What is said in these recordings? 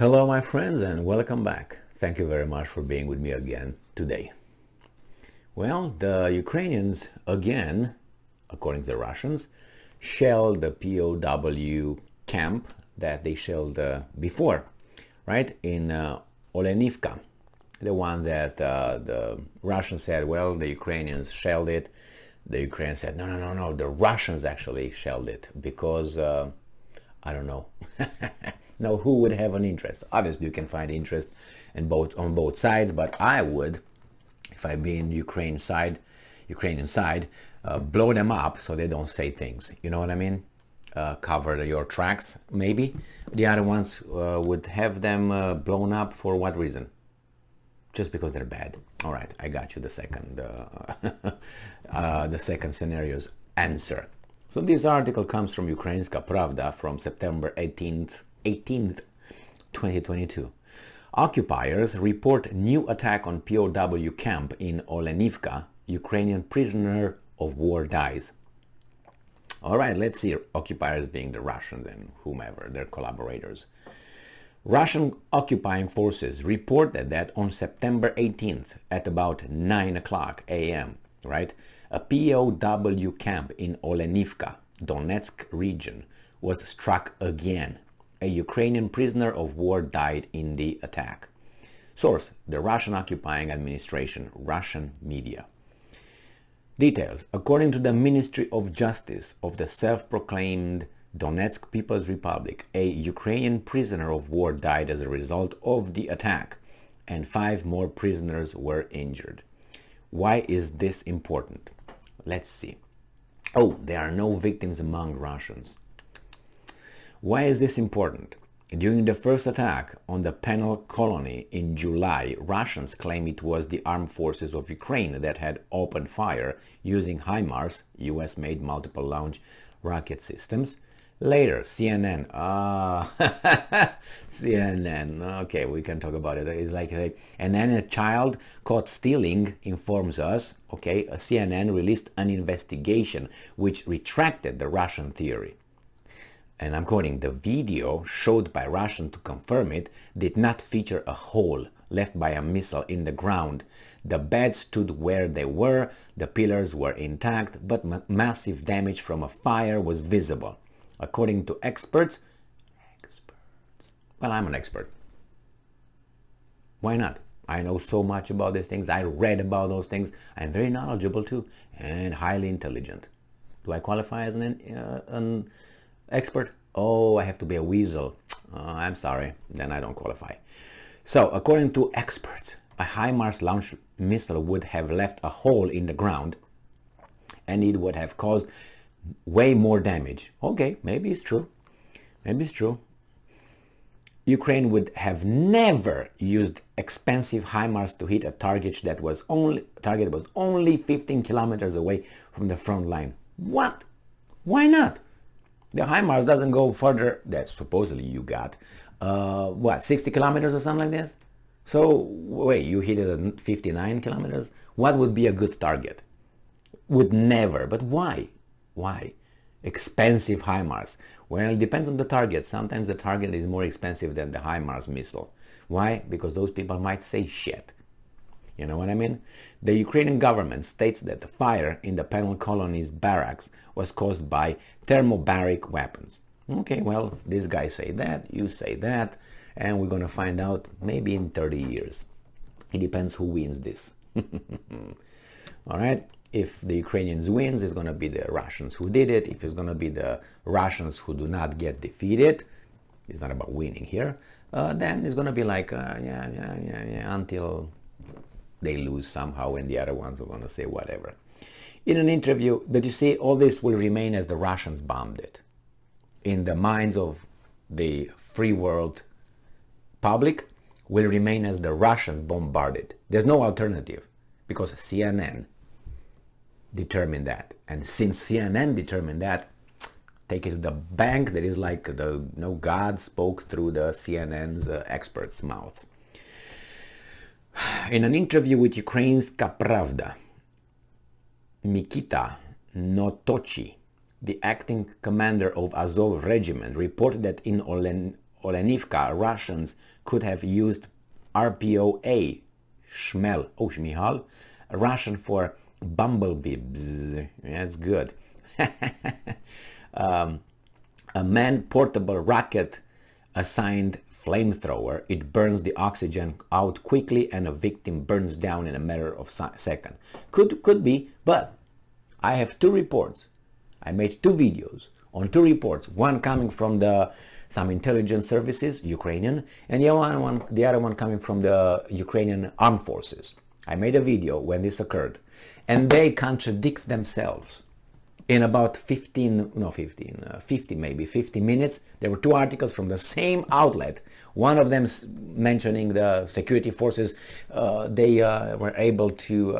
Hello my friends and welcome back. Thank you very much for being with me again today. Well, the Ukrainians again, according to the Russians, shelled the POW camp that they shelled before, right, in Olenivka. The one that the Russians said, well, the Ukrainians shelled it. The Ukrainians said, no, the Russians actually shelled it because, I don't know. Now, who would have an interest? Obviously, you can find interest on both sides, but I would, if I be in Ukrainian side, blow them up so they don't say things. You know what I mean? Cover your tracks, maybe. The other ones would have them blown up for what reason? Just because they're bad. All right, I got you the second, the second scenario's answer. So this article comes from Ukrainian Pravda from September 18th, 2022. Occupiers report new attack on POW camp in Olenivka. Ukrainian prisoner of war dies. All right, let's see. Occupiers being the Russians and whomever, their collaborators. Russian occupying forces reported that on September 18th at about 9 o'clock a.m., right, a POW camp in Olenivka, Donetsk region, was struck again. A Ukrainian prisoner of war died in the attack. Source: the Russian occupying administration, Russian media. Details: according to the Ministry of Justice of the self-proclaimed Donetsk People's Republic, a Ukrainian prisoner of war died as a result of the attack, and 5 more prisoners were injured. Why is this important? Let's see. Oh, there are no victims among Russians. Why is this important? During the first attack on the penal colony in July, Russians claim it was the armed forces of Ukraine that had opened fire using HIMARS, US-made multiple launch rocket systems. Later, CNN, CNN, okay, we can talk about it. It's like, and then a child caught stealing informs us, okay, CNN released an investigation which retracted the Russian theory. And I'm quoting, the video showed by Russian to confirm it did not feature a hole left by a missile in the ground. The beds stood where they were, the pillars were intact, but massive damage from a fire was visible. According to experts, well, I'm an expert. Why not? I know so much about these things. I read about those things. I'm very knowledgeable too, and highly intelligent. Do I qualify as an expert? Oh, I have to be a weasel. I'm sorry, then I don't qualify. So, according to experts, a HIMARS launch missile would have left a hole in the ground and it would have caused way more damage. Okay, maybe it's true. Maybe it's true. Ukraine would have never used expensive HIMARS to hit a target that was only 15 kilometers away from the front line. What? Why not? The HIMARS doesn't go further. That supposedly you got, 60 kilometers or something like this? So, wait, you hit it at 59 kilometers? What would be a good target? Would never. But why? Why? Expensive HIMARS. Well, it depends on the target. Sometimes the target is more expensive than the HIMARS missile. Why? Because those people might say shit. You know what I mean? The Ukrainian government states that the fire in the penal colony's barracks was caused by thermobaric weapons. Okay, well, these guys say that, you say that, and we're going to find out maybe in 30 years. It depends who wins this. All right? If the Ukrainians wins, it's going to be the Russians who did it. If it's going to be the Russians who do not get defeated, it's not about winning here, then it's going to be like, until they lose somehow, and the other ones are going to say whatever. In an interview, but you see, all this will remain as the Russians bombed it. In the minds of the free world public, will remain as the Russians bombarded. There's no alternative, because CNN determined that. And since CNN determined that, take it to the bank, that is like God spoke through the CNN's experts' mouths. In an interview with Ukrainska Pravda, Mikita Notochi, the acting commander of Azov regiment, reported that in Olenivka, Russians could have used RPOA, Shmihal, Russian for bumblebee. Bzz, that's good. A man-portable rocket assigned flamethrower. It burns the oxygen out quickly and a victim burns down in a matter of seconds. Could be, but I have two reports. I made two videos on two reports. One coming from some intelligence services, Ukrainian, and the other one coming from the Ukrainian armed forces. I made a video when this occurred, and they contradict themselves. In about 50 minutes, there were two articles from the same outlet. One of them mentioning the security forces, they were able to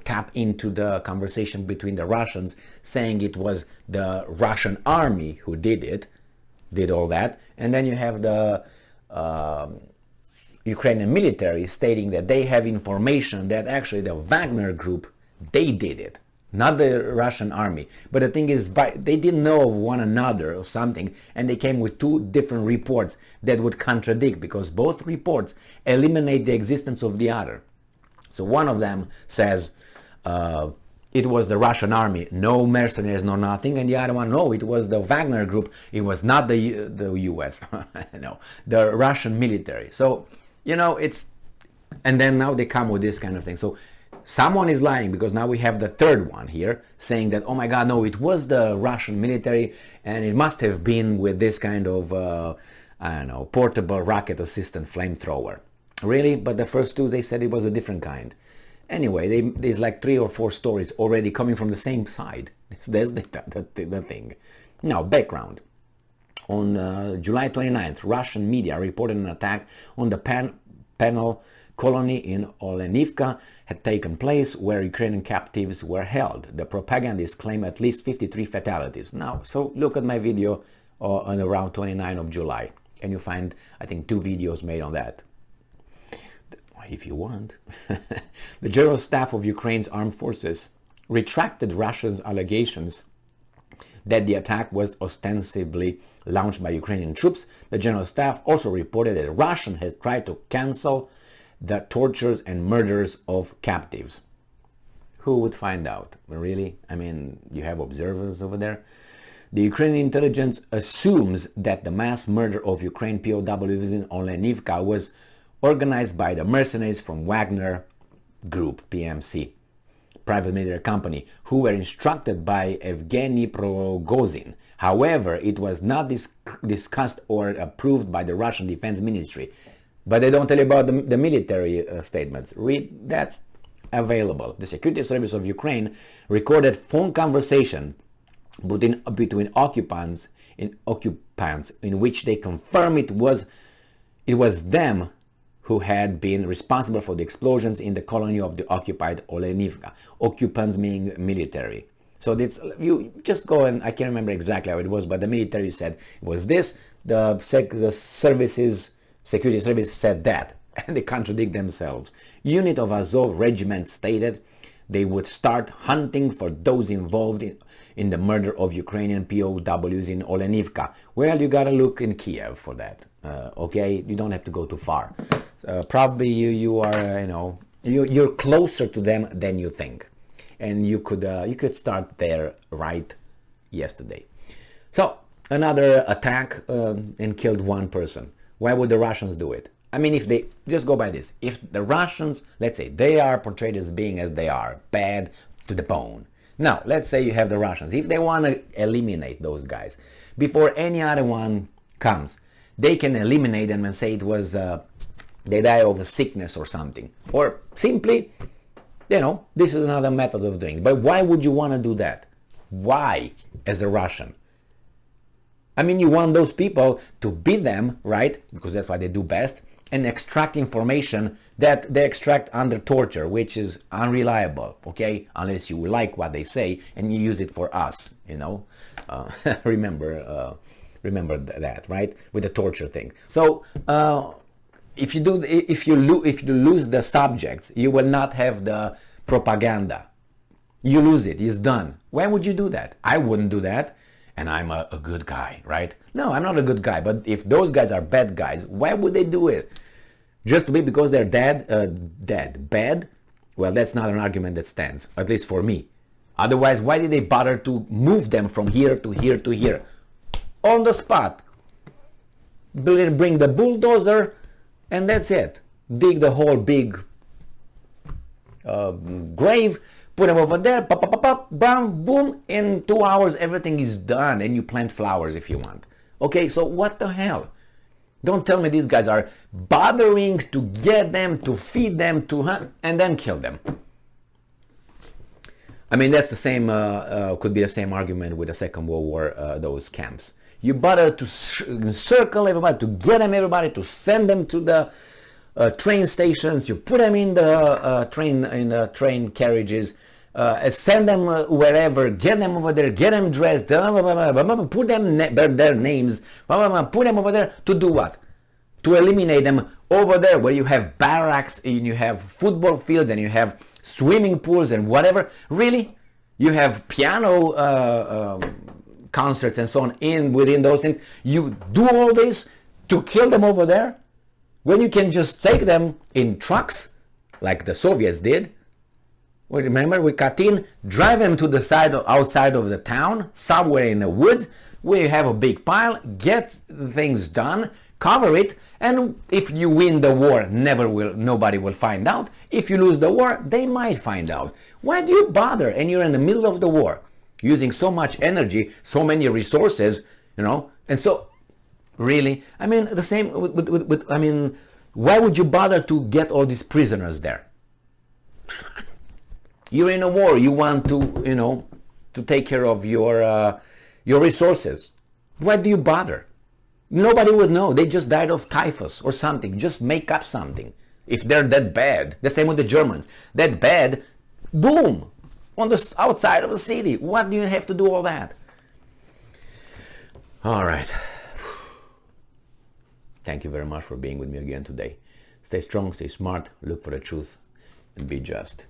tap into the conversation between the Russians, saying it was the Russian army who did all that. And then you have the Ukrainian military stating that they have information that actually the Wagner group, they did it. Not the Russian army. But the thing is, they didn't know of one another or something, and they came with two different reports that would contradict, because both reports eliminate the existence of the other. So one of them says it was the Russian army, no mercenaries, no nothing, and the other one, no, it was the Wagner group, it was not the US, no, the Russian military. So, and then now they come with this kind of thing. So someone is lying, because now we have the third one here saying that, oh my God, no, it was the Russian military and it must have been with this kind of, portable rocket assistant flamethrower. Really? But the first two, they said it was a different kind. Anyway, there's like 3 or 4 stories already coming from the same side. That's the thing. Now, background. On July 29th, Russian media reported an attack on the penal colony in Olenivka had taken place, where Ukrainian captives were held. The propagandists claim at least 53 fatalities. Now, so look at my video on around 29th of July, and you find, I think, 2 videos made on that, if you want. The General Staff of Ukraine's armed forces retracted Russia's allegations that the attack was ostensibly launched by Ukrainian troops. The General Staff also reported that Russia has tried to cancel the tortures and murders of captives. Who would find out? Really? I mean, you have observers over there. The Ukrainian intelligence assumes that the mass murder of Ukrainian POWs in Olenivka was organized by the mercenaries from Wagner Group, PMC, private military company, who were instructed by Evgeny Prigozhin. However, it was not discussed or approved by the Russian Defense Ministry. But they don't tell you about the military statements. Read, that's available. The Security Service of Ukraine recorded phone conversation between occupants in which they confirm it was them who had been responsible for the explosions in the colony of the occupied Olenivka. Occupants meaning military. So this, you just go, and I can't remember exactly how it was, but the military said it was this. The security service said that, and they contradict themselves. Unit of Azov regiment stated they would start hunting for those involved in the murder of Ukrainian POWs in Olenivka. Well, you gotta look in Kiev for that. Okay, you don't have to go too far. Probably you are, you're closer to them than you think, and you could start there right yesterday. So another attack and killed one person. Why would the Russians do it? I mean, if they just go by this, if the Russians, let's say, they are portrayed as being as they are, bad to the bone. Now, let's say you have the Russians. If they want to eliminate those guys before any other one comes, they can eliminate them and say it was they die of a sickness or something, or simply, this is another method of doing it. But why would you want to do that? Why, as a Russian? I mean, you want those people to beat them, right? Because that's what they do best, and extract information that they extract under torture, which is unreliable, okay? Unless you like what they say and you use it for us, remember that, right? With the torture thing. So if you lose the subjects, you will not have the propaganda. You lose it. It's done. Why would you do that? I wouldn't do that. and I'm a good guy, right? No, I'm not a good guy, but if those guys are bad guys, why would they do it? Just to be because they're bad? Well, that's not an argument that stands, at least for me. Otherwise, why did they bother to move them from here to here to here? On the spot. Bring the bulldozer, and that's it. Dig the whole big grave, put them over there, pop, pop, pop, pop, bam, boom, in 2 hours everything is done, and you plant flowers if you want. Okay, so what the hell? Don't tell me these guys are bothering to get them, to feed them, to hunt, and then kill them. I mean, that's the same, could be the same argument with the Second World War, those camps. You bother to circle everybody, to get them everybody, to send them to the train stations, you put them in the train carriages, send them wherever, get them over there, get them dressed, put them their names, put them over there to do what? To eliminate them over there where you have barracks and you have football fields and you have swimming pools and whatever. Really? You have piano concerts and so on within those things. You do all this to kill them over there when you can just take them in trucks like the Soviets did. Well, remember, with Katyn, drive them to the side outside of the town, somewhere in the woods, where you have a big pile, get things done, cover it, and if you win the war, nobody will find out. If you lose the war, they might find out. Why do you bother? And you're in the middle of the war, using so much energy, so many resources, and so, really, I mean, the same I mean, why would you bother to get all these prisoners there? You're in a war. You want to, to take care of your resources. Why do you bother? Nobody would know. They just died of typhus or something. Just make up something. If they're that bad, the same with the Germans. That bad, boom, on the outside of the city. What do you have to do all that? All right. Thank you very much for being with me again today. Stay strong, stay smart, look for the truth, and be just.